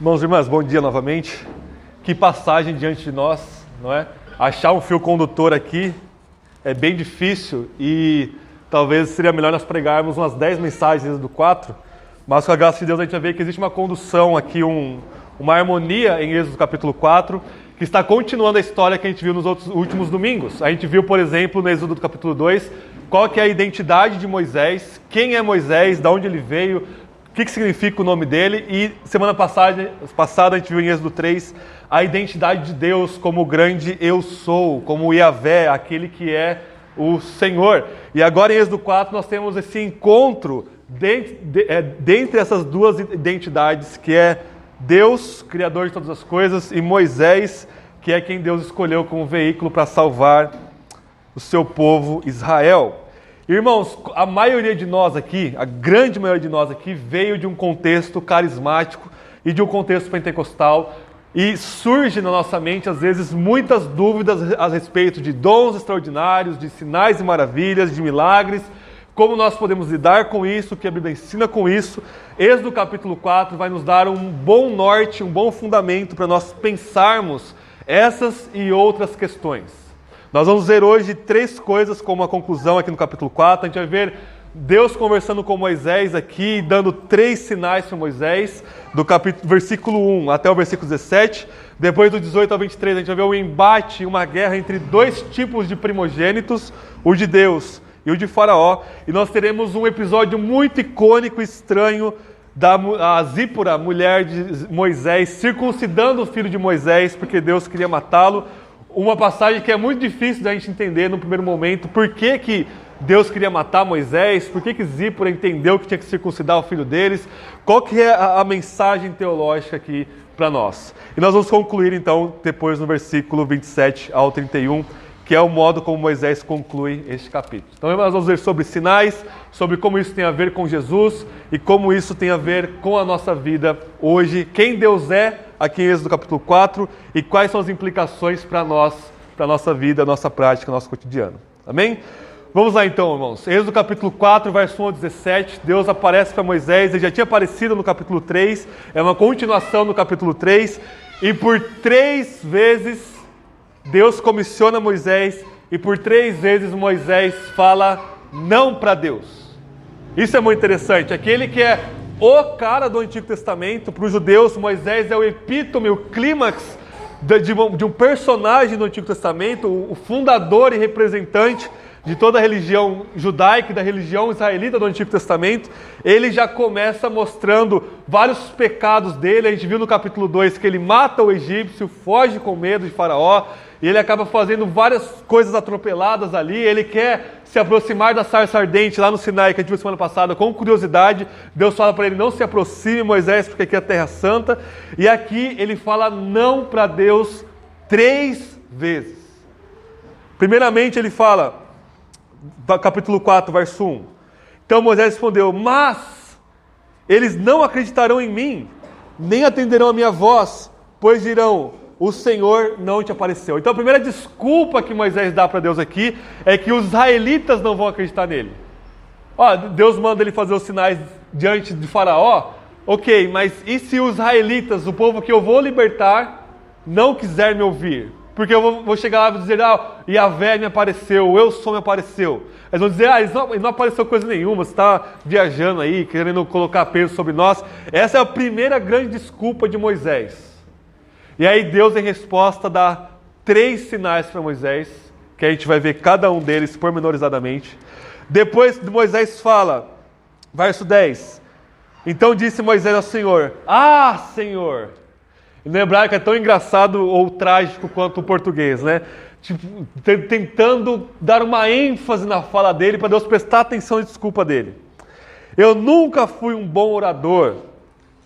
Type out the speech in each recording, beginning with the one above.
Irmãos e irmãs, bom dia novamente. Que passagem diante de nós, não é? Achar um fio condutor aqui é bem difícil e talvez seria melhor nós pregarmos umas 10 mensagens do 4, mas com a graça de Deus a gente vai ver que existe uma condução aqui, uma harmonia em Êxodo capítulo 4, que está continuando a história que a gente viu nos últimos domingos. A gente viu, por exemplo, no Êxodo do capítulo 2, qual que é a identidade de Moisés, quem é Moisés, de onde ele veio, o que significa o nome dele, e semana passada a gente viu em Êxodo 3 a identidade de Deus como o grande eu sou, como o Yahvé, aquele que é o Senhor. E agora em Êxodo 4 nós temos esse encontro dentre essas duas identidades, que é Deus, Criador de todas as coisas, e Moisés, que é quem Deus escolheu como veículo para salvar o seu povo Israel. Irmãos, a maioria de nós aqui, a grande maioria de nós aqui, veio de um contexto carismático e de um contexto pentecostal, e surge na nossa mente, às vezes, muitas dúvidas a respeito de dons extraordinários, de sinais e maravilhas, de milagres, como nós podemos lidar com isso, o que a Bíblia ensina com isso. Êxodo capítulo 4 vai nos dar um bom norte, um bom fundamento para nós pensarmos essas e outras questões. Nós vamos ver hoje 3 coisas como a conclusão aqui no capítulo 4. A gente vai ver Deus conversando com Moisés aqui, dando 3 sinais para Moisés, do versículo 1 até o versículo 17. Depois do 18 ao 23, a gente vai ver um embate, uma guerra entre 2 tipos de primogênitos, o de Deus e o de Faraó. E nós teremos um episódio muito icônico e estranho da Zípora, mulher de Moisés, circuncidando o filho de Moisés, porque Deus queria matá-lo. Uma passagem que é muito difícil da gente entender no primeiro momento. Por que Deus queria matar Moisés? Por que Zípora entendeu que tinha que circuncidar o filho deles? Qual que é a mensagem teológica aqui para nós? E nós vamos concluir então depois no versículo 27 ao 31, que é o modo como Moisés conclui este capítulo. Então nós vamos ver sobre sinais, sobre como isso tem a ver com Jesus e como isso tem a ver com a nossa vida hoje, quem Deus é aqui em Êxodo capítulo 4 e quais são as implicações para nós, para a nossa vida, nossa prática, nosso cotidiano. Amém? Vamos lá então, irmãos. Êxodo capítulo 4, verso 1 ao 17, Deus aparece para Moisés, ele já tinha aparecido no capítulo 3, é uma continuação do capítulo 3, e por 3 vezes Deus comissiona Moisés, e por 3 vezes Moisés fala não para Deus. Isso é muito interessante. Aquele que é o cara do Antigo Testamento, para os judeus, Moisés é o epítome, o clímax de um personagem do Antigo Testamento, o fundador e representante de toda a religião judaica e da religião israelita do Antigo Testamento. Ele já começa mostrando vários pecados dele. A gente viu no capítulo 2 que ele mata o egípcio, foge com medo de Faraó, e ele acaba fazendo várias coisas atropeladas ali. Ele quer se aproximar da sarça ardente lá no Sinai, que a gente viu semana passada, com curiosidade. Deus fala para ele: não se aproxime, Moisés, porque aqui é a Terra Santa. E aqui ele fala não para Deus 3 vezes. Primeiramente ele fala, capítulo 4, verso 1. Então Moisés respondeu: mas eles não acreditarão em mim, nem atenderão a minha voz, pois dirão: o Senhor não te apareceu. Então a primeira desculpa que Moisés dá para Deus aqui é que os israelitas não vão acreditar nele. Deus manda ele fazer os sinais diante de Faraó, ok, mas e se os israelitas, o povo que eu vou libertar, não quiser me ouvir? Porque eu vou chegar lá e dizer: Yahvé me apareceu, o eu sou me apareceu. Eles vão dizer: ele não apareceu coisa nenhuma, você está viajando aí, querendo colocar peso sobre nós. Essa é a primeira grande desculpa de Moisés. E aí Deus, em resposta, dá 3 sinais para Moisés, que a gente vai ver cada um deles pormenorizadamente. Depois Moisés fala, verso 10, então disse Moisés ao Senhor: Senhor. E no hebraico é tão engraçado ou trágico quanto o português, né? Tipo, tentando dar uma ênfase na fala dele para Deus prestar atenção na desculpa dele. Eu nunca fui um bom orador,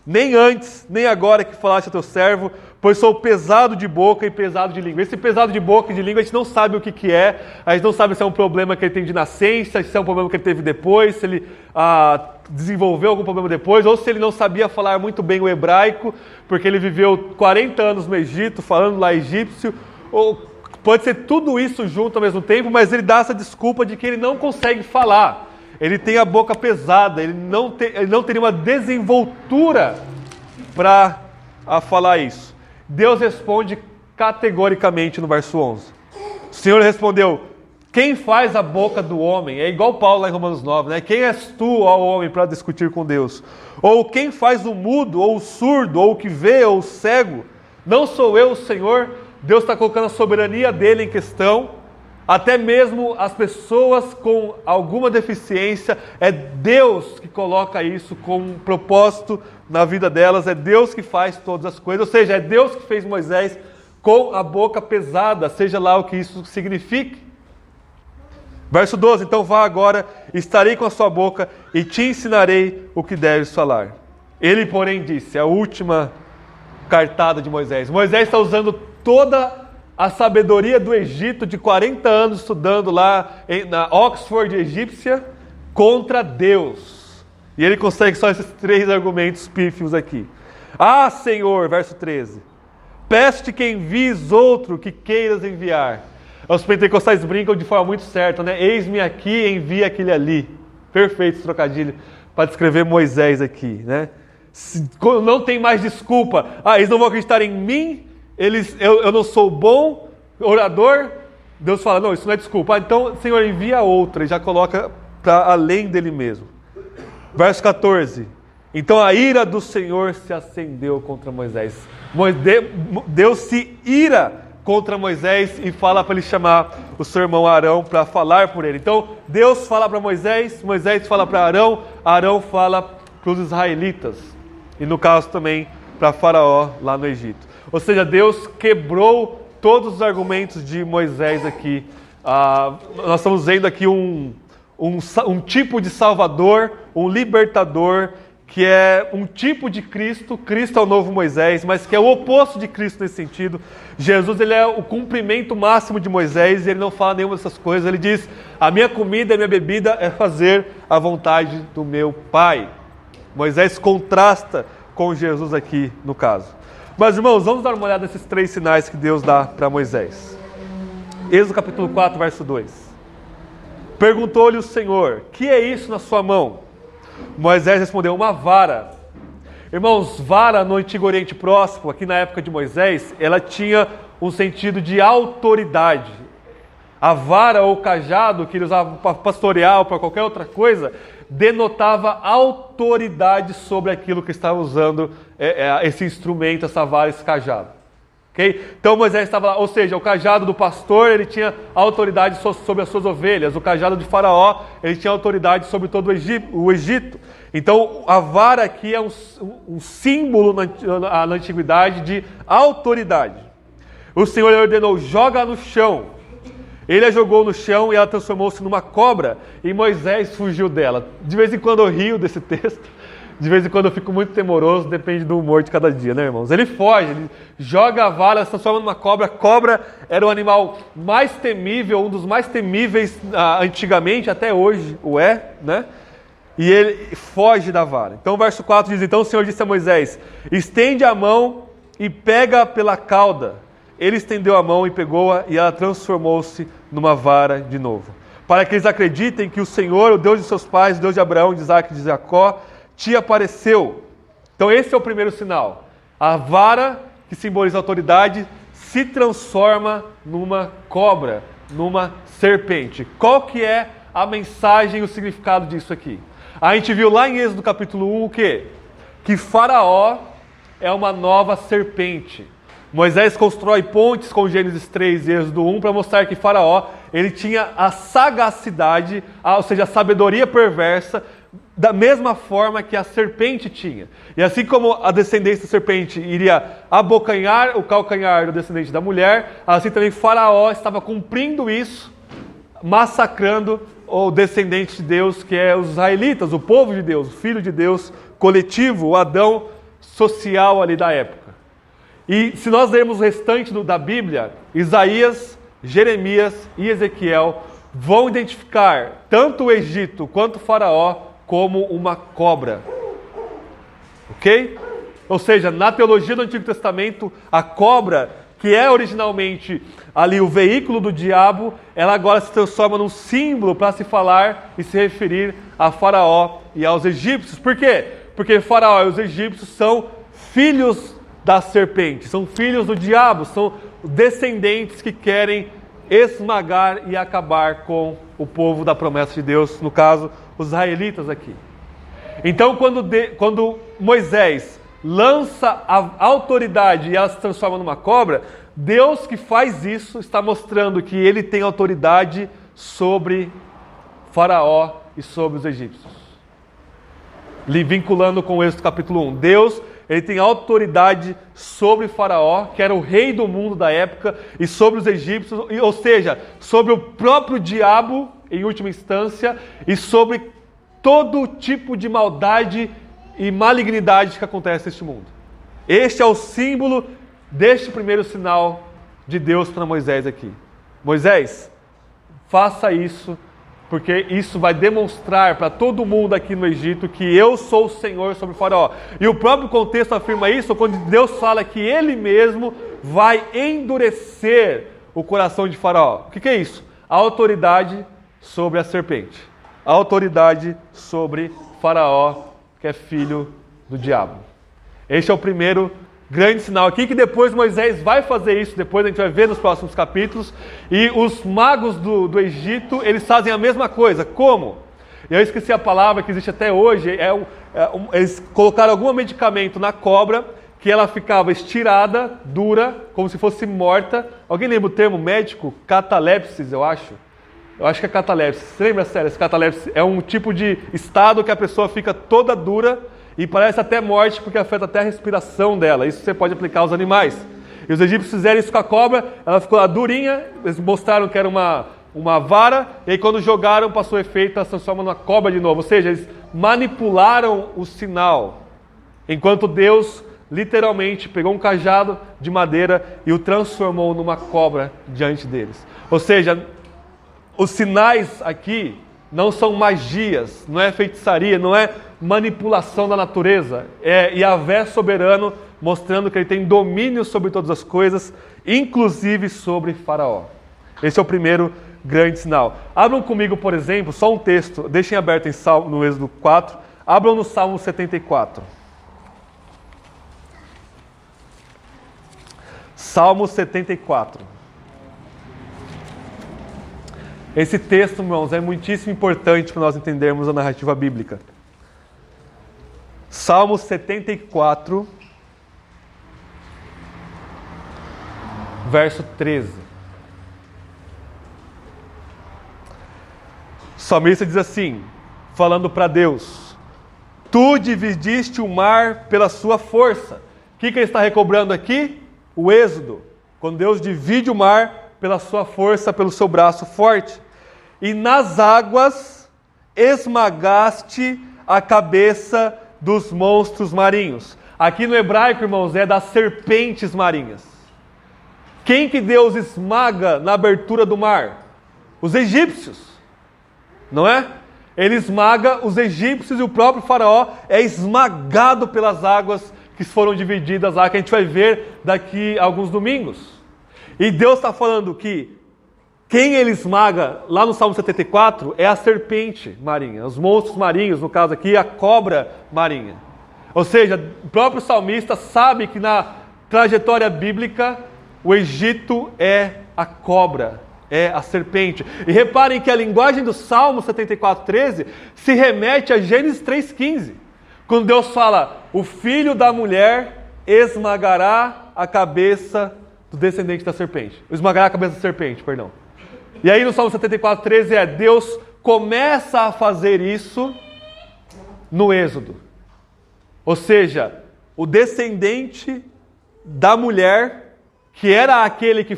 nem antes, nem agora que falaste a teu servo, pois sou pesado de boca e pesado de língua. Esse pesado de boca e de língua a gente não sabe o que é, a gente não sabe se é um problema que ele tem de nascença, se é um problema que ele teve depois, se ele desenvolveu algum problema depois, ou se ele não sabia falar muito bem o hebraico, porque ele viveu 40 anos no Egito, falando lá egípcio, ou pode ser tudo isso junto ao mesmo tempo, mas ele dá essa desculpa de que ele não consegue falar. Ele tem a boca pesada, ele não teria uma desenvoltura para a falar isso? Deus responde categoricamente no verso 11. O Senhor respondeu: quem faz a boca do homem? É igual Paulo lá em Romanos 9, né? Quem és tu, ó homem, para discutir com Deus? Ou quem faz o mudo, ou o surdo, ou o que vê, ou o cego? Não sou eu o Senhor? Deus está colocando a soberania dele em questão. Até mesmo as pessoas com alguma deficiência, é Deus que coloca isso com um propósito na vida delas, é Deus que faz todas as coisas, ou seja, é Deus que fez Moisés com a boca pesada, seja lá o que isso signifique. Verso 12, então vá agora, estarei com a sua boca e te ensinarei o que deves falar. Ele, porém, disse, a última cartada de Moisés. Moisés está usando toda a sabedoria do Egito, de 40 anos estudando lá na Oxford egípcia, contra Deus. E ele consegue só esses 3 argumentos pífios aqui. Ah, Senhor, verso 13, peço-te que envies outro que queiras enviar. Os pentecostais brincam de forma muito certa, né? Eis-me aqui, envia aquele ali. Perfeito esse trocadilho para descrever Moisés aqui, né? Não tem mais desculpa. Ah, eles não vão acreditar em mim? Eu não sou bom orador? Deus fala, não, isso não é desculpa. Ah, então, Senhor, envia outra. E já coloca para além dele mesmo. Verso 14. Então a ira do Senhor se acendeu contra Moisés. Deus se ira contra Moisés e fala para ele chamar o seu irmão Arão para falar por ele. Então, Deus fala para Moisés, Moisés fala para Arão, Arão fala para os israelitas. E no caso também para Faraó lá no Egito. Ou seja, Deus quebrou todos os argumentos de Moisés aqui. Nós estamos vendo aqui um tipo de Salvador, um libertador, que é um tipo de Cristo. Cristo é o novo Moisés, mas que é o oposto de Cristo nesse sentido. Jesus, ele é o cumprimento máximo de Moisés e ele não fala nenhuma dessas coisas. Ele diz, a minha comida e a minha bebida é fazer a vontade do meu Pai. Moisés contrasta com Jesus aqui no caso. Mas, irmãos, vamos dar uma olhada nesses 3 sinais que Deus dá para Moisés. Êxodo capítulo 4, verso 2. Perguntou-lhe o Senhor, que é isso na sua mão? Moisés respondeu, uma vara. Irmãos, vara no Antigo Oriente Próximo, aqui na época de Moisés, ela tinha um sentido de autoridade. A vara ou cajado que ele usava para pastorear ou para qualquer outra coisa, denotava autoridade sobre aquilo que estava usando esse instrumento, essa vara, esse cajado. Okay? Então Moisés estava lá, ou seja, o cajado do pastor, ele tinha autoridade sobre as suas ovelhas, o cajado de Faraó, ele tinha autoridade sobre todo o Egito. Então a vara aqui é um símbolo na antiguidade de autoridade. O Senhor ordenou, joga no chão. Ele a jogou no chão e ela transformou-se numa cobra e Moisés fugiu dela. De vez em quando eu rio desse texto, de vez em quando eu fico muito temoroso, depende do humor de cada dia, né, irmãos? Ele foge, ele joga a vara, se transforma numa cobra. A cobra era o animal mais temível, um dos mais temíveis antigamente, até hoje o é, né? E ele foge da vara. Então o verso 4 diz, então o Senhor disse a Moisés, estende a mão e pega pela cauda. Ele estendeu a mão e pegou-a e ela transformou-se numa vara de novo. Para que eles acreditem que o Senhor, o Deus de seus pais, o Deus de Abraão, de Isaac e de Jacó, te apareceu. Então esse é o primeiro sinal. A vara, que simboliza a autoridade, se transforma numa cobra, numa serpente. Qual que é a mensagem e o significado disso aqui? A gente viu lá em Êxodo capítulo 1 o quê? Que Faraó é uma nova serpente. Moisés constrói pontes com Gênesis 3 e Êxodo 1 para mostrar que Faraó ele tinha a sagacidade, ou seja, a sabedoria perversa, da mesma forma que a serpente tinha. E assim como a descendência da serpente iria abocanhar o calcanhar do descendente da mulher, assim também Faraó estava cumprindo isso, massacrando o descendente de Deus, que é os israelitas, o povo de Deus, o filho de Deus coletivo, o Adão social ali da época. E se nós lermos o restante da Bíblia, Isaías, Jeremias e Ezequiel vão identificar tanto o Egito quanto o Faraó como uma cobra. Ok? Ou seja, na teologia do Antigo Testamento, a cobra, que é originalmente ali o veículo do diabo, ela agora se transforma num símbolo para se falar e se referir a Faraó e aos egípcios. Por quê? Porque Faraó e os egípcios são filhos da serpente, são filhos do diabo, são descendentes que querem esmagar e acabar com o povo da promessa de Deus, no caso, os israelitas aqui. Então, quando Moisés lança a autoridade e ela se transforma numa cobra, Deus que faz isso está mostrando que ele tem autoridade sobre Faraó e sobre os egípcios. Vinculando com o Êxodo capítulo 1. Deus, ele tem autoridade sobre Faraó, que era o rei do mundo da época, e sobre os egípcios, ou seja, sobre o próprio diabo, em última instância, e sobre todo tipo de maldade e malignidade que acontece neste mundo. Este é o símbolo deste primeiro sinal de Deus para Moisés aqui. Moisés, faça isso, porque isso vai demonstrar para todo mundo aqui no Egito que eu sou o Senhor sobre o Faraó. E o próprio contexto afirma isso quando Deus fala que Ele mesmo vai endurecer o coração de Faraó. O que é isso? A autoridade sobre a serpente. A autoridade sobre Faraó, que é filho do diabo. Este é o primeiro grande sinal aqui, que depois Moisés vai fazer isso, depois a gente vai ver nos próximos capítulos, e os magos do Egito, eles fazem a mesma coisa. Como? Eu esqueci a palavra que existe até hoje, eles colocaram algum medicamento na cobra, que ela ficava estirada, dura, como se fosse morta. Alguém lembra o termo médico? Catalepsis, eu acho. Eu acho que é catalepsia. Você lembra, sério? Esse catalepsia é um tipo de estado que a pessoa fica toda dura e parece até morte porque afeta até a respiração dela. Isso você pode aplicar aos animais. E os egípcios fizeram isso com a cobra, ela ficou lá durinha, eles mostraram que era uma vara, e aí quando jogaram, passou efeito, ela se transforma numa cobra de novo. Ou seja, eles manipularam o sinal, enquanto Deus literalmente pegou um cajado de madeira e o transformou numa cobra diante deles. Ou seja, os sinais aqui não são magias, não é feitiçaria, não é manipulação da natureza. É Yahvé soberano mostrando que ele tem domínio sobre todas as coisas, inclusive sobre Faraó. Esse é o primeiro grande sinal. Abram comigo, por exemplo, só um texto, deixem aberto no Êxodo 4, abram no Salmo 74. Salmo 74. Esse texto, irmãos, é muitíssimo importante para nós entendermos a narrativa bíblica. Salmo 74, verso 13. O salmista diz assim, falando para Deus: Tu dividiste o mar pela sua força. O que ele está recobrando aqui? O Êxodo. Quando Deus divide o mar pela sua força, pelo seu braço forte. E nas águas esmagaste a cabeça dos monstros marinhos. Aqui no hebraico, irmãos, é das serpentes marinhas. Quem que Deus esmaga na abertura do mar? Os egípcios. Não é? Ele esmaga os egípcios e o próprio faraó é esmagado pelas águas que foram divididas lá, que a gente vai ver daqui a alguns domingos. E Deus está falando que quem ele esmaga, lá no Salmo 74, é a serpente marinha, os monstros marinhos, no caso aqui, a cobra marinha. Ou seja, o próprio salmista sabe que na trajetória bíblica, o Egito é a cobra, é a serpente. E reparem que a linguagem do Salmo 74:13 se remete a Gênesis 3:15, quando Deus fala, o filho da mulher esmagará a cabeça do descendente da serpente. Esmagará a cabeça da serpente, perdão. E aí no Salmo 74:13 Deus começa a fazer isso no Êxodo. Ou seja, o descendente da mulher, que era aquele que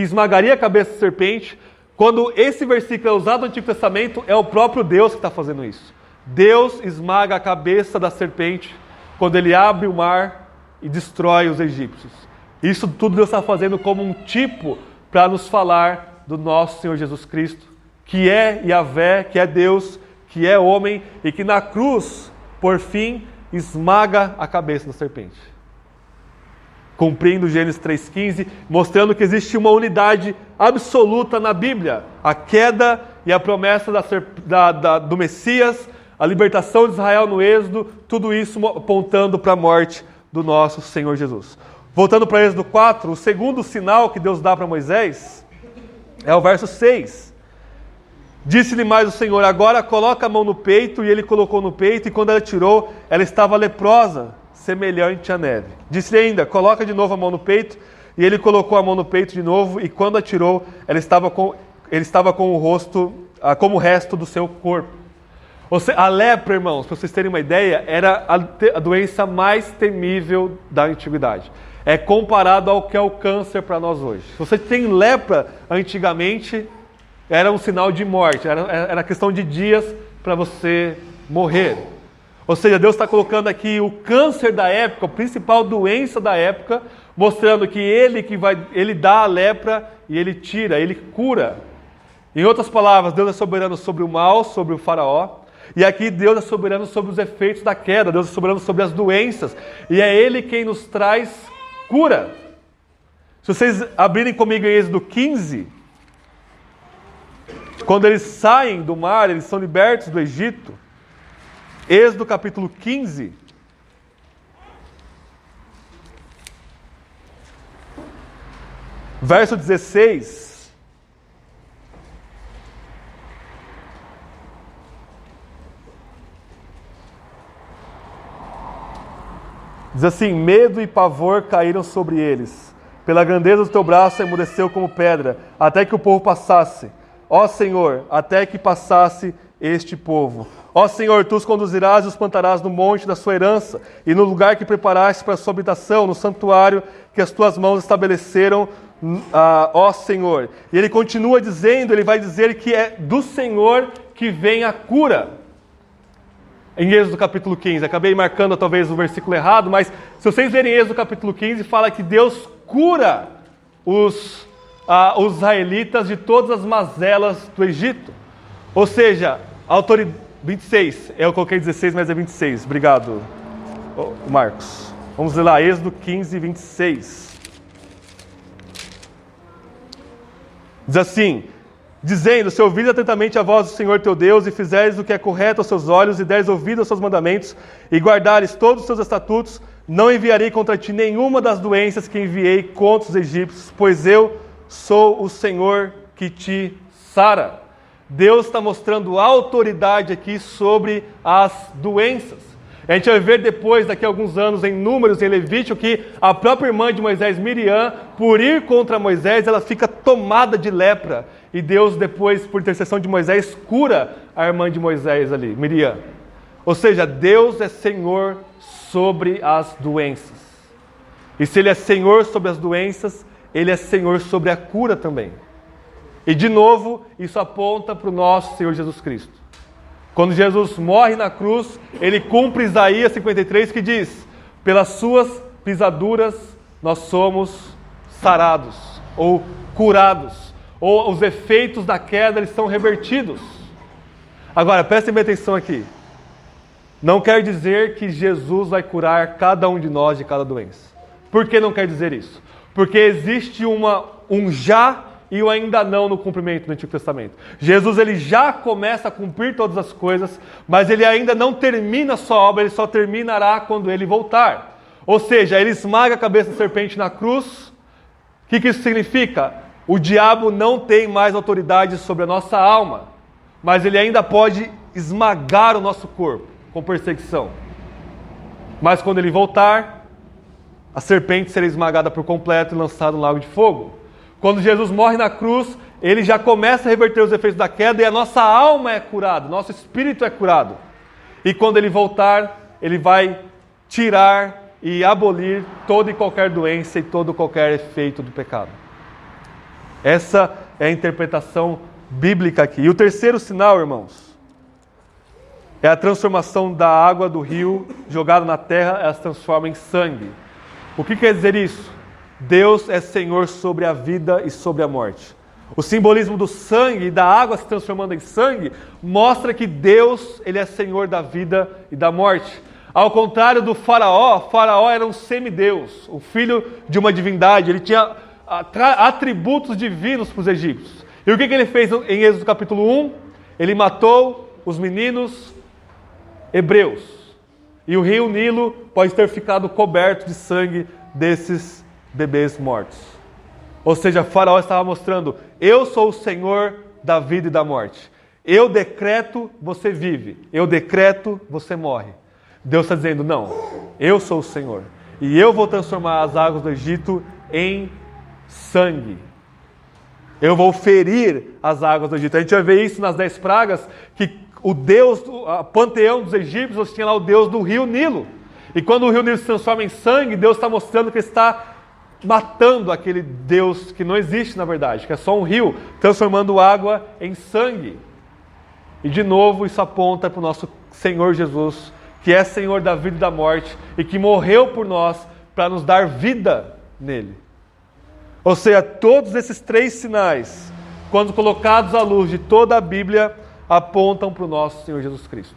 esmagaria a cabeça da serpente, quando esse versículo é usado no Antigo Testamento, é o próprio Deus que está fazendo isso. Deus esmaga a cabeça da serpente quando ele abre o mar e destrói os egípcios. Isso tudo Deus está fazendo como um tipo para nos falar do nosso Senhor Jesus Cristo, que é Yahvé, que é Deus, que é homem e que na cruz, por fim, esmaga a cabeça da serpente. Cumprindo Gênesis 3:15, mostrando que existe uma unidade absoluta na Bíblia. A queda e a promessa do Messias, a libertação de Israel no Êxodo, tudo isso apontando para a morte do nosso Senhor Jesus. Voltando para Êxodo 4, o segundo sinal que Deus dá para Moisés é o verso 6. Disse-lhe mais o Senhor: agora coloca a mão no peito, e ele colocou no peito, e quando ela tirou, ela estava leprosa, semelhante à neve. Disse-lhe ainda: coloca de novo a mão no peito, e ele colocou a mão no peito de novo, e quando a tirou, ele estava com o rosto, como o resto do seu corpo. Ou seja, a lepra, irmãos, para vocês terem uma ideia, era a doença mais temível da antiguidade. É comparado ao que é o câncer para nós hoje. Se você tem lepra antigamente, era um sinal de morte, era questão de dias para você morrer. Ou seja, Deus está colocando aqui o câncer da época, a principal doença da época, mostrando que Ele dá a lepra e Ele tira, Ele cura. Em outras palavras, Deus é soberano sobre o mal, sobre o faraó. E aqui Deus é soberano sobre os efeitos da queda, Deus é soberano sobre as doenças. E é Ele quem nos traz cura. Se vocês abrirem comigo em Êxodo 15... quando eles saem do mar, eles são libertos do Egito. Êxodo capítulo 15. Verso 16. Diz assim: medo e pavor caíram sobre eles. Pela grandeza do teu braço emudeceu como pedra, até que o povo passasse. Ó Senhor, até que passasse este povo. Ó Senhor, tu os conduzirás e os plantarás no monte da sua herança, e no lugar que preparaste para a sua habitação, no santuário que as tuas mãos estabeleceram, ó Senhor. E ele continua dizendo, ele vai dizer que é do Senhor que vem a cura. Em Êxodo capítulo 15, acabei marcando talvez o versículo errado, mas se vocês verem Êxodo capítulo 15, fala que Deus cura os israelitas de todas as mazelas do Egito. Ou seja, 26, eu coloquei 16, mas é 26, obrigado, Marcos. Vamos ler lá, Êxodo 15, 26. Diz assim: dizendo, se ouvires atentamente a voz do Senhor teu Deus, e fizeres o que é correto aos seus olhos, e deres ouvido aos seus mandamentos, e guardares todos os seus estatutos, não enviarei contra ti nenhuma das doenças que enviei contra os egípcios, pois eu sou o Senhor que te sara. Deus está mostrando autoridade aqui sobre as doenças. A gente vai ver depois, daqui a alguns anos, em Números, em Levítico, que a própria irmã de Moisés, Miriam, por ir contra Moisés, ela fica tomada de lepra. E Deus depois, por intercessão de Moisés, cura a irmã de Moisés ali, Miriam. Ou seja, Deus é Senhor sobre as doenças. E se Ele é Senhor sobre as doenças, Ele é Senhor sobre a cura também. E de novo, isso aponta para o nosso Senhor Jesus Cristo. Quando Jesus morre na cruz, Ele cumpre Isaías 53, que diz: pelas suas pisaduras nós somos sarados, ou curados, ou os efeitos da queda eles são revertidos. Agora, prestem bem atenção aqui. Não quer dizer que Jesus vai curar cada um de nós de cada doença. Por que não quer dizer isso? Porque existe um já e o ainda não no cumprimento do Antigo Testamento. Jesus ele já começa a cumprir todas as coisas, mas ele ainda não termina a sua obra, ele só terminará quando ele voltar. Ou seja, ele esmaga a cabeça da serpente na cruz. O que isso significa? O diabo não tem mais autoridade sobre a nossa alma, mas ele ainda pode esmagar o nosso corpo com perseguição. Mas quando ele voltar, a serpente será esmagada por completo e lançada no lago de fogo. Quando Jesus morre na cruz, ele já começa a reverter os efeitos da queda e a nossa alma é curada, nosso espírito é curado. E quando ele voltar, ele vai tirar e abolir toda e qualquer doença e todo e qualquer efeito do pecado. Essa é a interpretação bíblica aqui. E o terceiro sinal, irmãos, é a transformação da água do rio jogada na terra, ela se transforma em sangue. O que quer dizer isso? Deus é Senhor sobre a vida e sobre a morte. O simbolismo do sangue e da água se transformando em sangue mostra que Deus ele é Senhor da vida e da morte. Ao contrário do faraó, Faraó era um semideus, o filho de uma divindade, ele tinha atributos divinos para os egípcios. E o que ele fez em Êxodo capítulo 1? Ele matou os meninos hebreus. E o rio Nilo pode ter ficado coberto de sangue desses bebês mortos. Ou seja, Faraó estava mostrando: eu sou o Senhor da vida e da morte. Eu decreto, você vive. Eu decreto, você morre. Deus está dizendo: não, eu sou o Senhor. E eu vou transformar as águas do Egito em sangue. Eu vou ferir as águas do Egito. A gente vai ver isso nas 10 pragas, que o Deus, o panteão dos egípcios, tinha lá o Deus do rio Nilo. E quando o rio Nilo se transforma em sangue, Deus está mostrando que está matando aquele Deus que não existe na verdade, que é só um rio, transformando água em sangue. E de novo isso aponta para o nosso Senhor Jesus, que é Senhor da vida e da morte, e que morreu por nós para nos dar vida nele. Ou seja, todos esses 3 sinais, quando colocados à luz de toda a Bíblia, apontam para o nosso Senhor Jesus Cristo.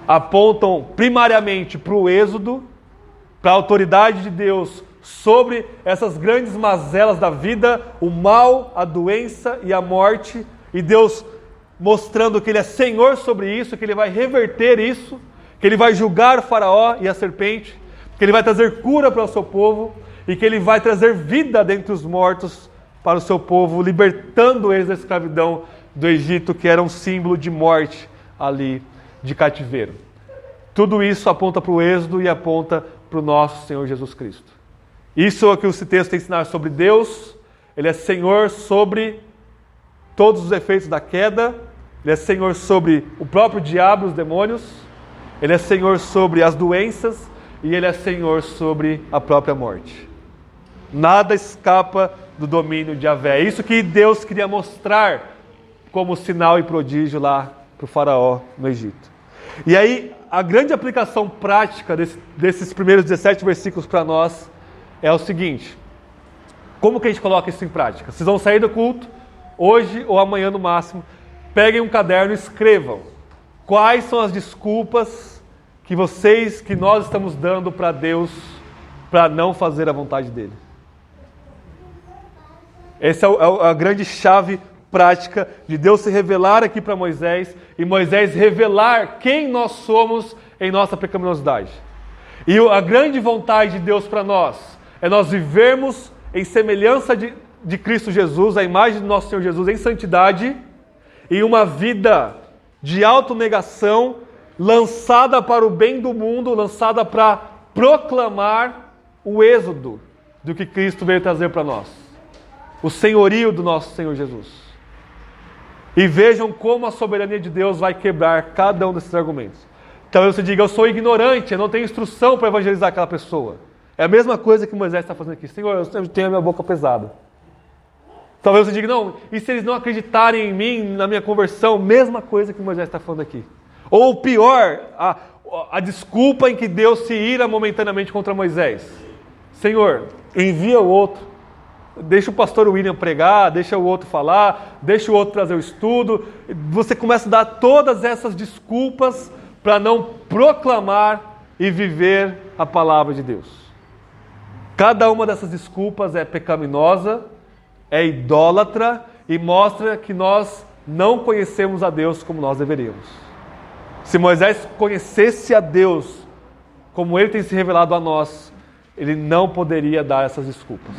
Apontam primariamente para o Êxodo, para a autoridade de Deus sobre essas grandes mazelas da vida, o mal, a doença e a morte, e Deus mostrando que Ele é Senhor sobre isso, que Ele vai reverter isso, que Ele vai julgar o Faraó e a serpente, que Ele vai trazer cura para o seu povo, e que Ele vai trazer vida dentre os mortos para o seu povo, libertando eles da escravidão do Egito, que era um símbolo de morte ali, de cativeiro. Tudo isso aponta para o Êxodo e aponta para o nosso Senhor Jesus Cristo. Isso é o que esse texto tem a ensinar sobre Deus. Ele é Senhor sobre todos os efeitos da queda. Ele é Senhor sobre o próprio diabo e os demônios. Ele é Senhor sobre as doenças. E Ele é Senhor sobre a própria morte. Nada escapa do domínio de Yahvé. É isso que Deus queria mostrar como sinal e prodígio lá para o Faraó no Egito. E aí, a grande aplicação prática desses primeiros 17 versículos para nós é o seguinte: como que a gente coloca isso em prática? Vocês vão sair do culto, hoje ou amanhã no máximo, peguem um caderno e escrevam quais são as desculpas que nós estamos dando para Deus para não fazer a vontade dele. Essa é a grande chave prática de Deus se revelar aqui para Moisés e Moisés revelar quem nós somos em nossa pecaminosidade. E a grande vontade de Deus para nós é nós vivermos em semelhança de Cristo Jesus, a imagem do nosso Senhor Jesus em santidade, e uma vida de autonegação lançada para o bem do mundo, lançada para proclamar o êxodo do que Cristo veio trazer para nós. O senhorio do nosso Senhor Jesus. E vejam como a soberania de Deus vai quebrar cada um desses argumentos. Talvez você diga: eu sou ignorante, eu não tenho instrução para evangelizar aquela pessoa. É a mesma coisa que Moisés está fazendo aqui. Senhor, eu tenho a minha boca pesada. Talvez você diga: não, e se eles não acreditarem em mim, na minha conversão? Mesma coisa que Moisés está falando aqui. Ou pior, a desculpa em que Deus se ira momentaneamente contra Moisés. Senhor, envia o outro. Deixa o pastor William pregar, deixa o outro falar, deixa o outro trazer o estudo. Você começa a dar todas essas desculpas para não proclamar e viver a palavra de Deus. Cada uma dessas desculpas é pecaminosa, é idólatra e mostra que nós não conhecemos a Deus como nós deveríamos. Se Moisés conhecesse a Deus como Ele tem se revelado a nós, ele não poderia dar essas desculpas.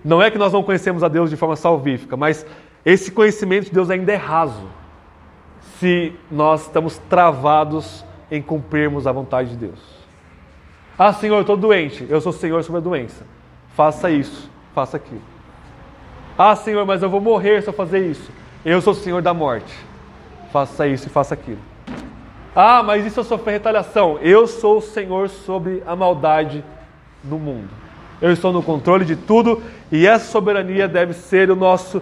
Não é que nós não conhecemos a Deus de forma salvífica, mas esse conhecimento de Deus ainda é raso se nós estamos travados em cumprirmos a vontade de Deus. Ah, Senhor, eu estou doente. Eu sou Senhor sobre a doença. Faça isso, faça aquilo. Ah, Senhor, mas eu vou morrer se eu fazer isso. Eu sou o Senhor da morte. Faça isso e faça aquilo. Ah, mas e se eu sofrer retaliação? Eu sou o Senhor sobre a maldade no mundo. Eu estou no controle de tudo e essa soberania deve ser o nosso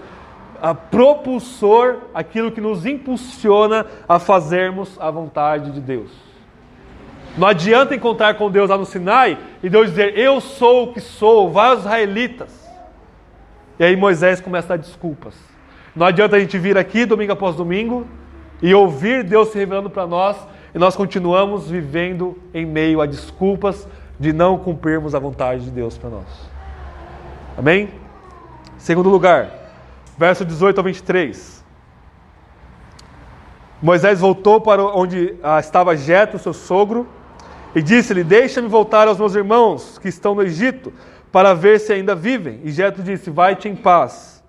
propulsor, aquilo que nos impulsiona a fazermos a vontade de Deus. Não adianta encontrar com Deus lá no Sinai e Deus dizer: eu sou o que sou, vai aos israelitas. E aí Moisés começa a dar desculpas. Não adianta a gente vir aqui domingo após domingo e ouvir Deus se revelando para nós e nós continuamos vivendo em meio a desculpas de não cumprirmos a vontade de Deus para nós. Amém? Segundo lugar, verso 18 ao 23. Moisés voltou para onde estava Jetro, seu sogro, e disse-lhe: deixa-me voltar aos meus irmãos que estão no Egito, para ver se ainda vivem. E Jetro disse: vai-te em paz.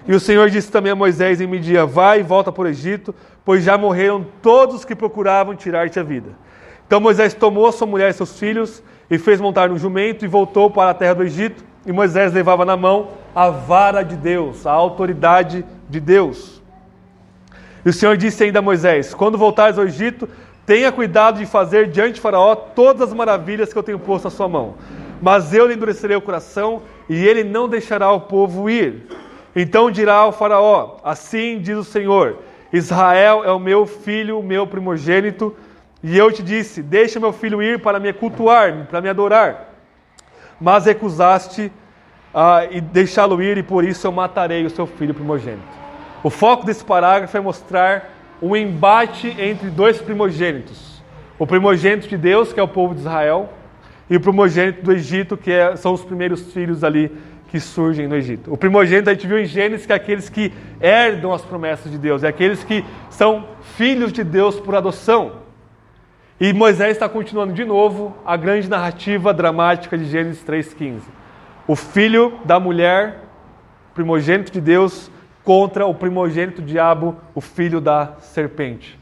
E o Senhor disse também a Moisés em Midian: vai e volta para o Egito, pois já morreram todos os que procuravam tirar-te a vida. Então Moisés tomou a sua mulher e seus filhos, e fez montar no jumento, e voltou para a terra do Egito. E Moisés levava na mão a vara de Deus, a autoridade de Deus. E o Senhor disse ainda a Moisés: quando voltares ao Egito, tenha cuidado de fazer diante de Faraó todas as maravilhas que eu tenho posto na sua mão. Mas eu lhe endurecerei o coração, e ele não deixará o povo ir. Então dirá ao Faraó: assim diz o Senhor, Israel é o meu filho, o meu primogênito, e eu te disse: deixa meu filho ir para me cultuar, para me adorar. Mas recusaste e deixá-lo ir, e por isso eu matarei o seu filho primogênito. O foco desse parágrafo é mostrar um embate entre dois primogênitos. O primogênito de Deus, que é o povo de Israel, e o primogênito do Egito, que são os primeiros filhos ali que surgem no Egito. O primogênito a gente viu em Gênesis, que é aqueles que herdam as promessas de Deus, é aqueles que são filhos de Deus por adoção. E Moisés está continuando de novo a grande narrativa dramática de Gênesis 3,15. O filho da mulher, primogênito de Deus, contra o primogênito diabo, o filho da serpente.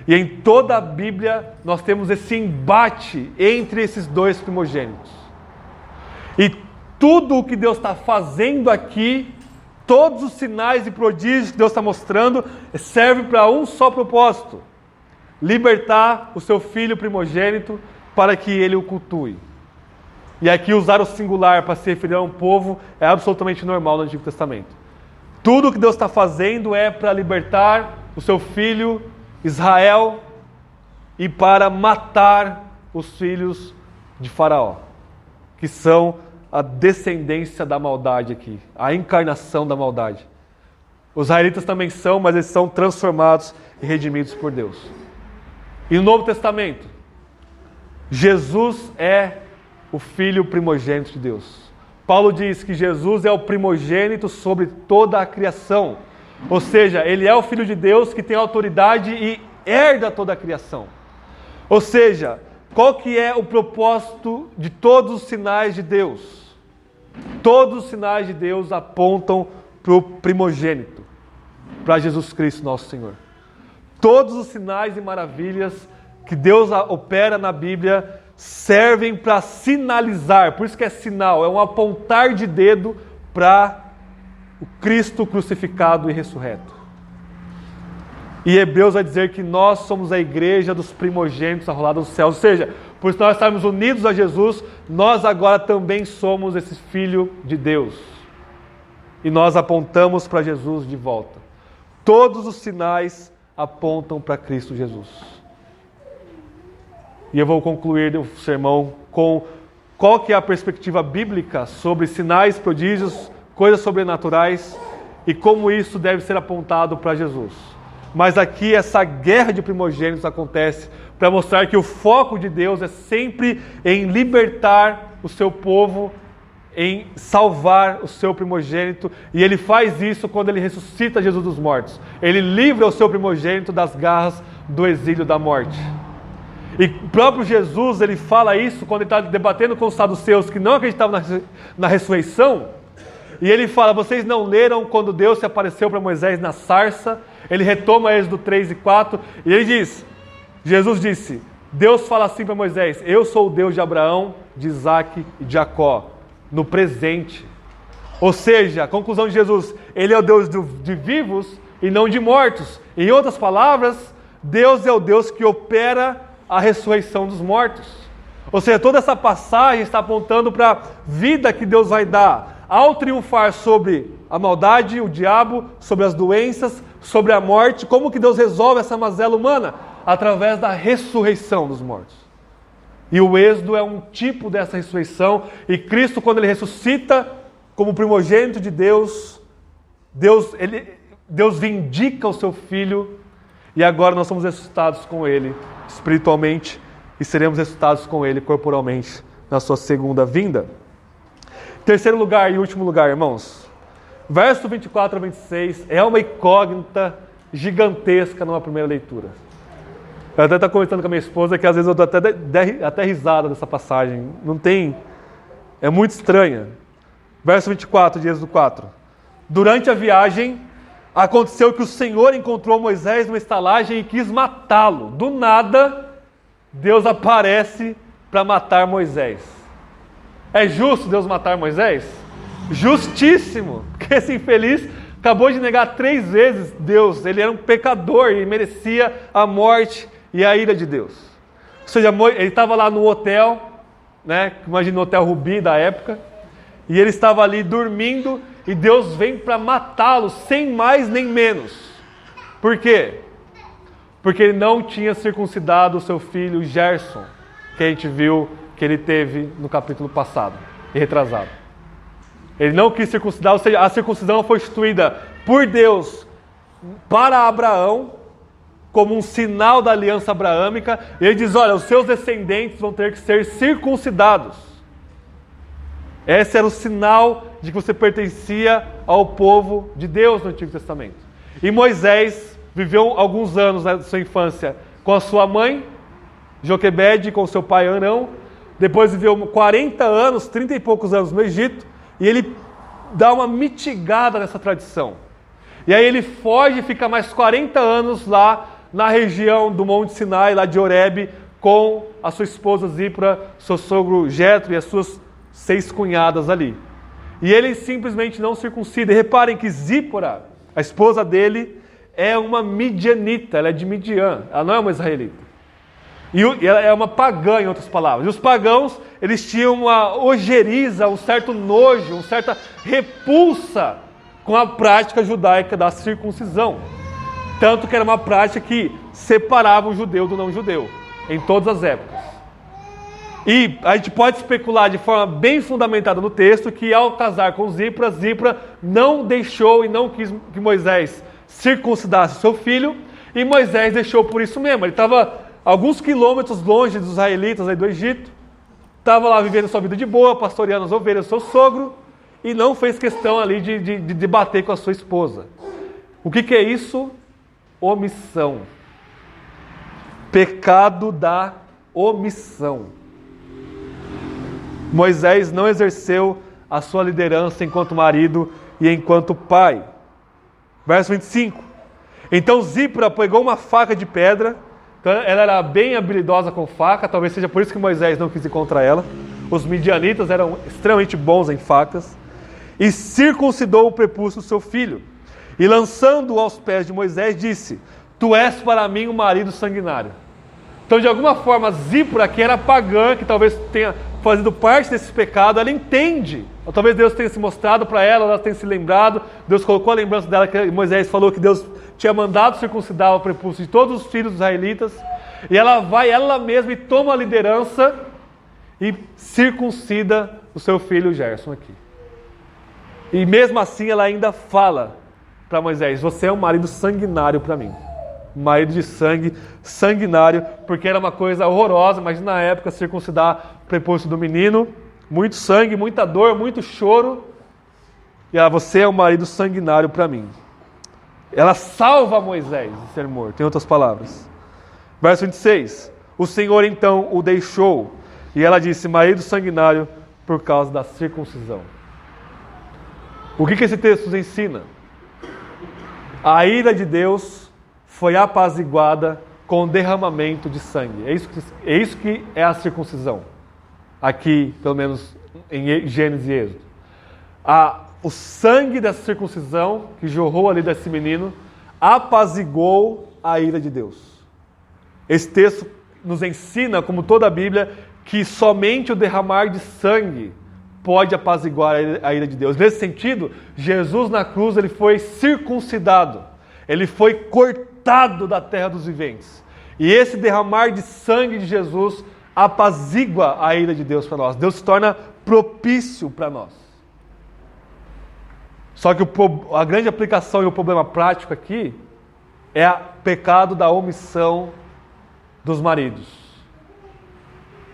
E em toda a Bíblia nós temos esse embate entre esses dois primogênitos. E tudo o que Deus está fazendo aqui, todos os sinais e prodígios que Deus está mostrando, serve para um só propósito: libertar o seu filho primogênito para que ele o cultue. E aqui usar o singular para se referir a um povo é absolutamente normal no Antigo Testamento. Tudo o que Deus está fazendo é para libertar o seu filho Israel e para matar os filhos de Faraó, que são a descendência da maldade aqui, a encarnação da maldade. Os israelitas também são, mas eles são transformados e redimidos por Deus. E no Novo Testamento, Jesus é o Filho primogênito de Deus. Paulo diz que Jesus é o primogênito sobre toda a criação. Ou seja, ele é o Filho de Deus que tem autoridade e herda toda a criação. Ou seja, qual que é o propósito de todos os sinais de Deus? Todos os sinais de Deus apontam para o primogênito, para Jesus Cristo, nosso Senhor. Todos os sinais e maravilhas que Deus opera na Bíblia servem para sinalizar, por isso que é sinal, é um apontar de dedo para o Cristo crucificado e ressurreto. E Hebreus vai dizer que nós somos a igreja dos primogênitos arrolados dos céus, ou seja, por nós estarmos unidos a Jesus, nós agora também somos esse Filho de Deus. E nós apontamos para Jesus de volta. Todos os sinais apontam para Cristo Jesus. E eu vou concluir o sermão com qual que é a perspectiva bíblica sobre sinais, prodígios, coisas sobrenaturais e como isso deve ser apontado para Jesus. Mas aqui essa guerra de primogênitos acontece para mostrar que o foco de Deus é sempre em libertar o seu povo, em salvar o seu primogênito, e ele faz isso quando ele ressuscita Jesus dos mortos. Ele livra o seu primogênito das garras do exílio da morte. E o próprio Jesus, ele fala isso quando ele está debatendo com os saduceus que não acreditavam na ressurreição. E ele fala: vocês não leram quando Deus se apareceu para Moisés na sarça? Ele retoma Êxodo 3 e 4, e ele diz, Jesus disse, Deus fala assim para Moisés: eu sou o Deus de Abraão, de Isaac e de Jacó, no presente. Ou seja, a conclusão de Jesus, ele é o Deus de vivos e não de mortos. Em outras palavras, Deus é o Deus que opera a ressurreição dos mortos. Ou seja, toda essa passagem está apontando para a vida que Deus vai dar ao triunfar sobre a maldade, o diabo, sobre as doenças, sobre a morte. Como que Deus resolve essa mazela humana? Através da ressurreição dos mortos. E o Êxodo é um tipo dessa ressurreição, e Cristo, quando ele ressuscita como primogênito de Deus, Deus vindica o seu Filho, e agora nós somos ressuscitados com ele espiritualmente e seremos ressuscitados com ele corporalmente na sua segunda vinda. Terceiro lugar e último lugar, irmãos. Verso 24 a 26 é uma incógnita gigantesca numa primeira leitura. Eu até estava conversando com a minha esposa que às vezes eu dou até risada dessa passagem. Não tem... É muito estranha. Verso 24 de Êxodo 4. Durante a viagem, aconteceu que o Senhor encontrou Moisés numa estalagem e quis matá-lo. Do nada, Deus aparece para matar Moisés. É justo Deus matar Moisés? Justíssimo, porque esse infeliz acabou de negar 3 vezes Deus. Ele era um pecador e merecia a morte e a ira de Deus. Ou seja, ele estava lá no hotel, né? Imagina o Hotel Rubi da época, e ele estava ali dormindo e Deus vem para matá-lo sem mais nem menos. Por quê? Porque ele não tinha circuncidado o seu filho Gerson, que a gente viu que ele teve no capítulo passado e retrasado. Ele não quis circuncidar, ou seja, a circuncisão foi instituída por Deus para Abraão, como um sinal da aliança abraâmica. E ele diz, olha, os seus descendentes vão ter que ser circuncidados. Esse era o sinal de que você pertencia ao povo de Deus no Antigo Testamento. E Moisés viveu alguns anos na sua infância com a sua mãe, Joquebede, com seu pai Arão. Depois viveu 40 anos, 30 e poucos anos no Egito. E ele dá uma mitigada nessa tradição. E aí ele foge e fica mais 40 anos lá na região do Monte Sinai, lá de Horebe, com a sua esposa Zípora, seu sogro Jetro e as suas 6 cunhadas ali. E ele simplesmente não circuncida. E reparem que Zípora, a esposa dele, é uma midianita, ela é de Midian, ela não é uma israelita. E ela é uma pagã, em outras palavras. E os pagãos, eles tinham uma ojeriza, um certo nojo, uma certa repulsa com a prática judaica da circuncisão. Tanto que era uma prática que separava o judeu do não judeu, em todas as épocas. E a gente pode especular de forma bem fundamentada no texto que ao casar com Zípora, Zípora não deixou e não quis que Moisés circuncidasse seu filho, e Moisés deixou por isso mesmo. Ele estava alguns quilômetros longe dos israelitas aí do Egito, estava lá vivendo sua vida de boa, pastoreando as ovelhas do seu sogro, e não fez questão ali de debater com a sua esposa. O que é isso? Omissão. Pecado da omissão. Moisés não exerceu a sua liderança enquanto marido e enquanto pai. Verso 25. Então Zípora pegou uma faca de pedra. Então ela era bem habilidosa com faca, talvez seja por isso que Moisés não quis ir contra ela. Os midianitas eram extremamente bons em facas. E circuncidou o prepúcio do seu filho. E lançando-o aos pés de Moisés, disse: Tu és para mim um marido sanguinário. Então, de alguma forma, Zípora, que era pagã, que talvez tenha fazendo parte desse pecado, ela entende. Ou talvez Deus tenha se mostrado para ela, ela tenha se lembrado. Deus colocou a lembrança dela, que Moisés falou que Deus tinha mandado circuncidar o prepúcio de todos os filhos dos israelitas. E ela vai, ela mesma, e toma a liderança e circuncida o seu filho Gerson aqui. E mesmo assim ela ainda fala para Moisés: você é um marido sanguinário para mim. Marido de sangue, sanguinário, porque era uma coisa horrorosa. Mas na época, circuncidar o prepúcio do menino, muito sangue, muita dor, muito choro. E ela: você é um marido sanguinário para mim. Ela salva Moisés de ser morto, em outras palavras. Verso 26. O Senhor então o deixou, e ela disse: marido sanguinário por causa da circuncisão. O que esse texto nos ensina? A ira de Deus foi apaziguada com o derramamento de sangue. É isso que é a circuncisão. Aqui, pelo menos em Gênesis e Êxodo. O sangue dessa circuncisão, que jorrou ali desse menino, apaziguou a ira de Deus. Esse texto nos ensina, como toda a Bíblia, que somente o derramar de sangue pode apaziguar a ira de Deus. Nesse sentido, Jesus na cruz ele foi circuncidado. Ele foi cortado da terra dos viventes. E esse derramar de sangue de Jesus apazigua a ira de Deus para nós. Deus se torna propício para nós. Só que a grande aplicação e o problema prático aqui é o pecado da omissão dos maridos.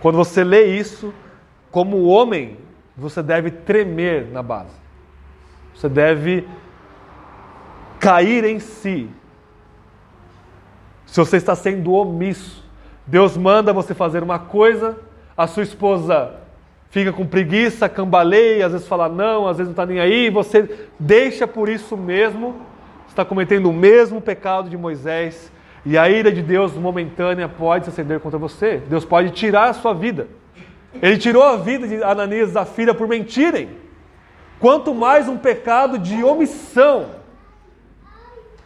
Quando você lê isso, como homem, você deve tremer na base. Você deve cair em si Se você está sendo omisso, Deus manda você fazer uma coisa, a sua esposa fica com preguiça, cambaleia, às vezes fala não, às vezes não está nem aí, você deixa por isso mesmo, você está cometendo o mesmo pecado de Moisés, e a ira de Deus momentânea pode se acender contra você. Deus pode tirar a sua vida. Ele tirou a vida de Ananias e Zafira por mentirem. Quanto mais um pecado de omissão.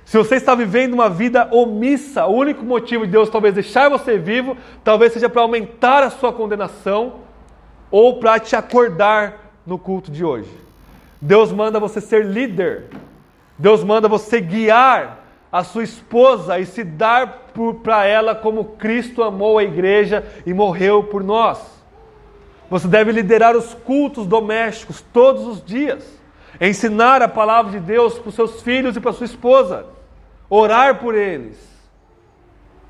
Se você está vivendo uma vida omissa, o único motivo de Deus talvez deixar você vivo, talvez seja para aumentar a sua condenação ou para te acordar no culto de hoje. Deus manda você ser líder. Deus manda você guiar a sua esposa e se dar para ela como Cristo amou a igreja e morreu por nós. Você deve liderar os cultos domésticos todos os dias. Ensinar a palavra de Deus para os seus filhos e para a sua esposa. Orar por eles.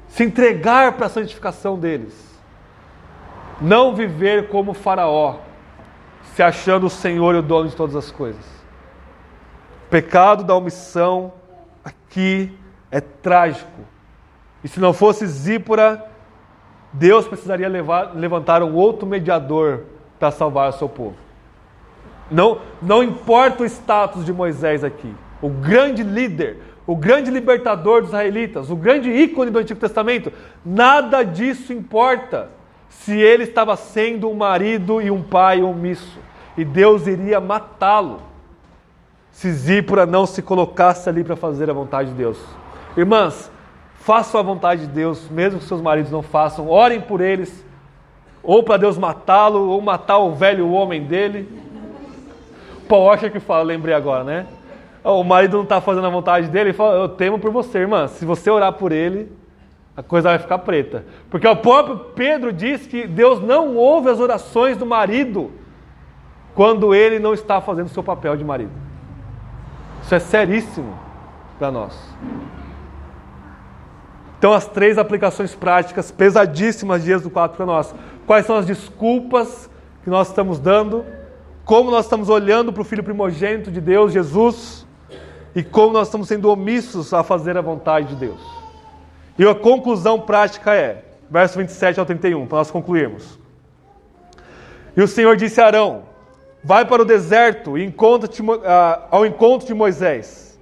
Se entregar para a santificação deles. Não viver como Faraó, se achando o Senhor e o dono de todas as coisas. O pecado da omissão aqui é trágico. E se não fosse Zípora, Deus precisaria levantar um outro mediador para salvar o seu povo. Não importa o status de Moisés aqui. O grande líder, o grande libertador dos israelitas, o grande ícone do Antigo Testamento, nada disso importa se ele estava sendo um marido e um pai omisso. E Deus iria matá-lo se Zípora não se colocasse ali para fazer a vontade de Deus. Irmãs, façam a vontade de Deus, mesmo que seus maridos não façam. Orem por eles, ou para Deus matá-lo, ou matar o velho homem dele. Paul Washer que fala, lembrei agora, né? O marido não está fazendo a vontade dele, ele fala, eu temo por você, irmã. Se você orar por ele, a coisa vai ficar preta. Porque o próprio Pedro diz que Deus não ouve as orações do marido quando ele não está fazendo o seu papel de marido. Isso é seríssimo para nós. Então, as 3 aplicações práticas pesadíssimas de Êxodo 4 para nós. Quais são as desculpas que nós estamos dando? Como nós estamos olhando para o Filho primogênito de Deus, Jesus? E como nós estamos sendo omissos a fazer a vontade de Deus? E a conclusão prática é, verso 27 ao 31, para nós concluirmos. E o Senhor disse a Arão, vai para o deserto e ao encontro de Moisés.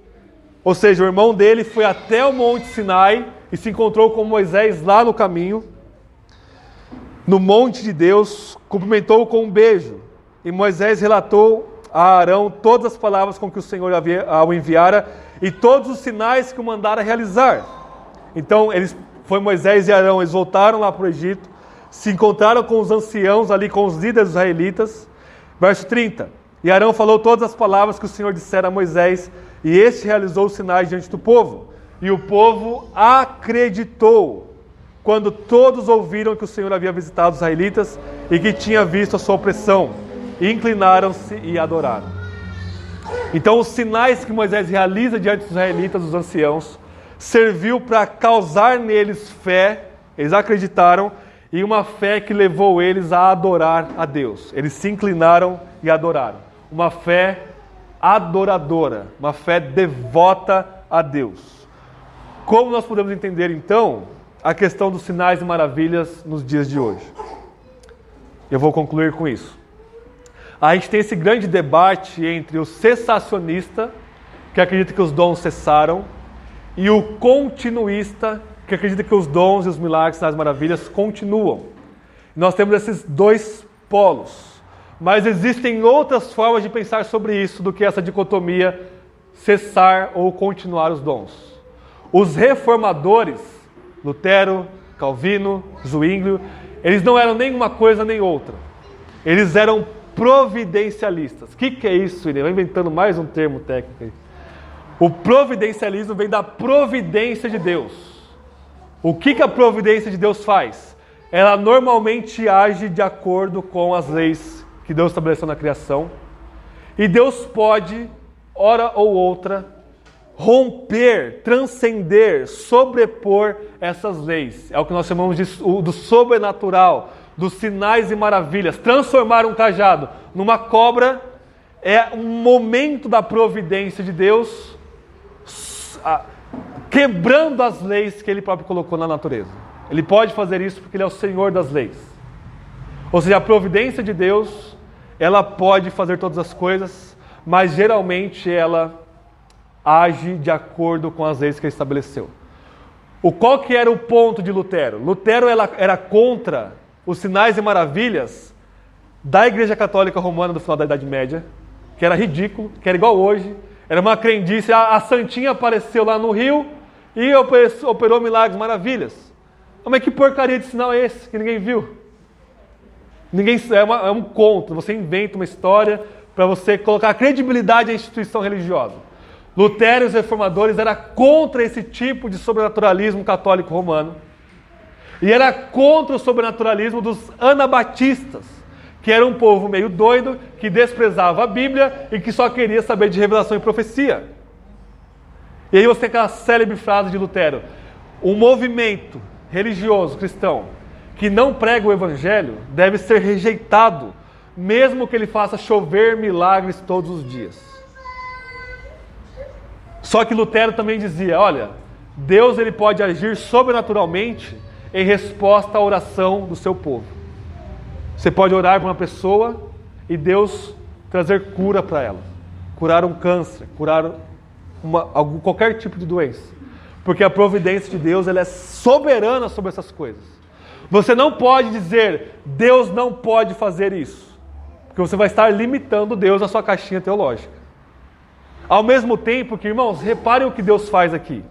Ou seja, o irmão dele foi até o Monte Sinai e se encontrou com Moisés lá no caminho, no monte de Deus, cumprimentou-o com um beijo. E Moisés relatou a Arão todas as palavras com que o Senhor o enviara e todos os sinais que o mandara realizar. Então, foi Moisés e Arão, eles voltaram lá para o Egito, se encontraram com os anciãos ali, com os líderes israelitas. Verso 30. E Arão falou todas as palavras que o Senhor dissera a Moisés, e este realizou os sinais diante do povo. E o povo acreditou, quando todos ouviram que o Senhor havia visitado os israelitas, e que tinha visto a sua opressão. E inclinaram-se e adoraram. Então os sinais que Moisés realiza diante dos israelitas, dos anciãos, serviu para causar neles fé, eles acreditaram, e uma fé que levou eles a adorar a Deus. Eles se inclinaram e adoraram. Uma fé adoradora, uma fé devota a Deus. Como nós podemos entender, então, a questão dos sinais e maravilhas nos dias de hoje? Eu vou concluir com isso. A gente tem esse grande debate entre o cessacionista, que acredita que os dons cessaram, e o continuista, que acredita que os dons e os milagres e as maravilhas continuam. Nós temos esses 2 polos. Mas existem outras formas de pensar sobre isso do que essa dicotomia cessar ou continuar os dons. Os reformadores, Lutero, Calvino, Zwinglio, eles não eram nem uma coisa nem outra. Eles eram providencialistas. O que é isso? Ele vai inventando mais um termo técnico aí. O providencialismo vem da providência de Deus. O que a providência de Deus faz? Ela normalmente age de acordo com as leis que Deus estabeleceu na criação. E Deus pode, hora ou outra, romper, transcender, sobrepor essas leis. É o que nós chamamos do sobrenatural, dos sinais e maravilhas. Transformar um cajado numa cobra é um momento da providência de Deus quebrando as leis que ele próprio colocou na natureza. Ele pode fazer isso porque ele é o Senhor das leis. Ou seja, a providência de Deus, ela pode fazer todas as coisas, mas geralmente ela age de acordo com as leis que ele estabeleceu. Qual que era o ponto de Lutero? Lutero era contra os sinais e maravilhas da Igreja Católica Romana do final da Idade Média, que era ridículo, que era igual hoje, era uma crendice, a Santinha apareceu lá no Rio e operou milagres, maravilhas. Mas que porcaria de sinal é esse que ninguém viu? É um conto, você inventa uma história para você colocar credibilidade à instituição religiosa. Lutero e os reformadores eram contra esse tipo de sobrenaturalismo católico romano. E era contra o sobrenaturalismo dos anabatistas, que era um povo meio doido, que desprezava a Bíblia e que só queria saber de revelação e profecia. E aí você tem aquela célebre frase de Lutero: um movimento religioso cristão que não prega o Evangelho deve ser rejeitado, mesmo que ele faça chover milagres todos os dias. Só que Lutero também dizia, olha, Deus ele pode agir sobrenaturalmente em resposta à oração do seu povo. Você pode orar para uma pessoa e Deus trazer cura para ela. Curar um câncer, curar qualquer tipo de doença. Porque a providência de Deus ela é soberana sobre essas coisas. Você não pode dizer, Deus não pode fazer isso. Porque você vai estar limitando Deus à sua caixinha teológica. Ao mesmo tempo que, irmãos, reparem o que Deus faz aqui.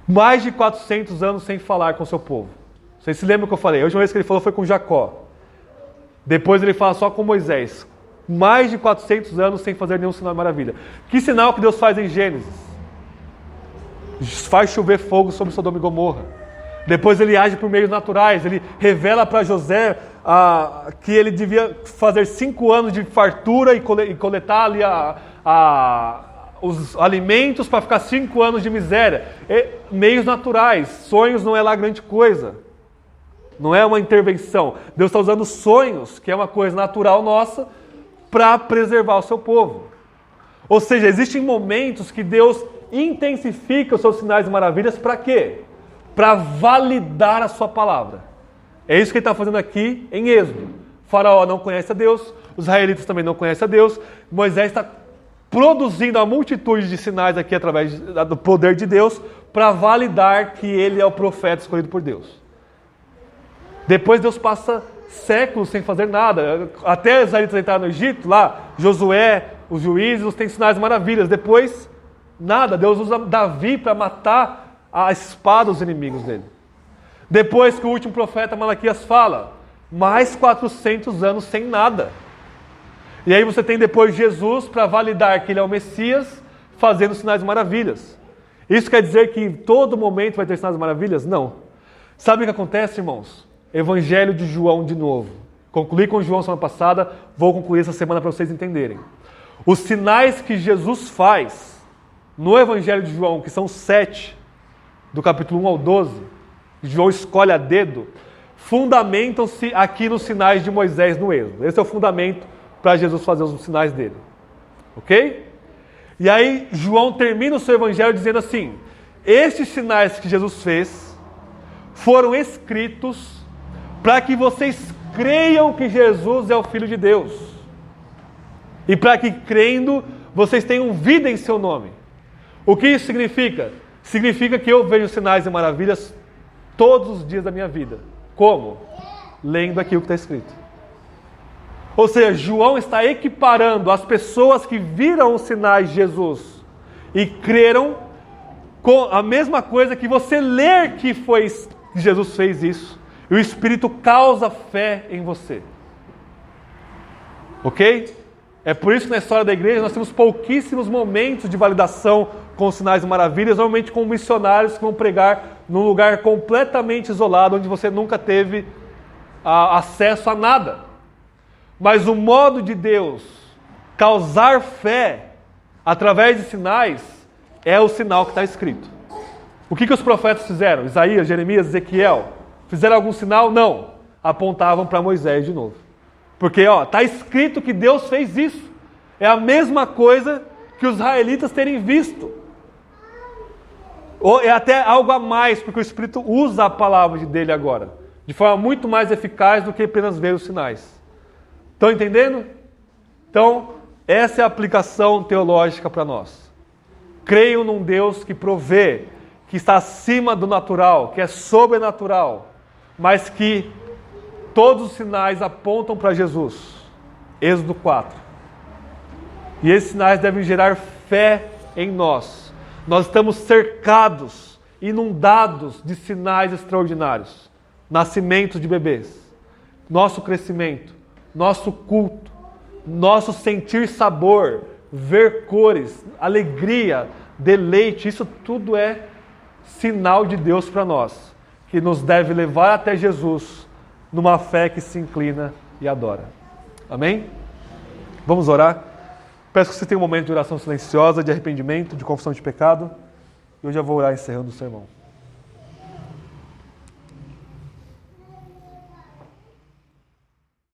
Mais de 400 anos sem falar com o seu povo. Vocês se lembram o que eu falei? A última vez que ele falou foi com Jacó. Depois ele fala só com Moisés. Mais de 400 anos sem fazer nenhum sinal de maravilha. Que sinal que Deus faz em Gênesis? Faz chover fogo sobre Sodoma e Gomorra. Depois ele age por meios naturais. Ele revela para José que ele devia fazer 5 anos de fartura e coletar ali os alimentos para ficar 5 anos de miséria. Meios naturais. Sonhos não é lá grande coisa. Não é uma intervenção. Deus está usando sonhos, que é uma coisa natural nossa, para preservar o seu povo. Ou seja, existem momentos que Deus intensifica os seus sinais e maravilhas para quê? Para validar a sua palavra. É isso que ele está fazendo aqui em Êxodo. O faraó não conhece a Deus, os israelitas também não conhecem a Deus. Moisés está produzindo a multitude de sinais aqui através do poder de Deus para validar que ele é o profeta escolhido por Deus. Depois Deus passa séculos sem fazer nada. Até os israelitas entraram no Egito, lá, Josué, os juízes, têm sinais e maravilhas. Depois, nada. Deus usa Davi para matar a espada os inimigos dele. Depois que o último profeta Malaquias fala, mais 400 anos sem nada. E aí você tem depois Jesus para validar que ele é o Messias, fazendo sinais e maravilhas. Isso quer dizer que em todo momento vai ter sinais e maravilhas? Não. Sabe o que acontece, irmãos? Evangelho de João de novo. Concluí com João semana passada, vou concluir essa semana para vocês entenderem. Os sinais que Jesus faz no Evangelho de João, que são 7, do capítulo 1 ao 12, João escolhe a dedo, fundamentam-se aqui nos sinais de Moisés no Êxodo. Esse é o fundamento para Jesus fazer os sinais dele. Ok? E aí João termina o seu Evangelho dizendo assim, estes sinais que Jesus fez foram escritos para que vocês creiam que Jesus é o Filho de Deus. E para que, crendo, vocês tenham vida em seu nome. O que isso significa? Significa que eu vejo sinais e maravilhas todos os dias da minha vida. Como? Lendo aquilo que está escrito. Ou seja, João está equiparando as pessoas que viram os sinais de Jesus e creram com a mesma coisa que você ler que Jesus fez isso. E o Espírito causa fé em você. Ok? É por isso que na história da igreja nós temos pouquíssimos momentos de validação com sinais e maravilhas, normalmente com missionários que vão pregar num lugar completamente isolado, onde você nunca teve acesso a nada. Mas o modo de Deus causar fé através de sinais é o sinal que está escrito. O que os profetas fizeram? Isaías, Jeremias, Ezequiel? Fizeram algum sinal? Não. Apontavam para Moisés de novo. Porque está escrito que Deus fez isso. É a mesma coisa que os israelitas terem visto. Ou é até algo a mais, porque o Espírito usa a palavra dele agora, de forma muito mais eficaz do que apenas ver os sinais. Estão entendendo? Então, essa é a aplicação teológica para nós. Creio num Deus que provê, que está acima do natural, que é sobrenatural, mas que todos os sinais apontam para Jesus. Êxodo 4. E esses sinais devem gerar fé em nós. Nós estamos cercados, inundados de sinais extraordinários. Nascimento de bebês, nosso crescimento, nosso culto, nosso sentir sabor, ver cores, alegria, deleite, isso tudo é sinal de Deus para nós, que nos deve levar até Jesus numa fé que se inclina e adora. Amém? Vamos orar? Peço que você tenha um momento de oração silenciosa, de arrependimento, de confissão de pecado. E eu já vou orar encerrando o sermão.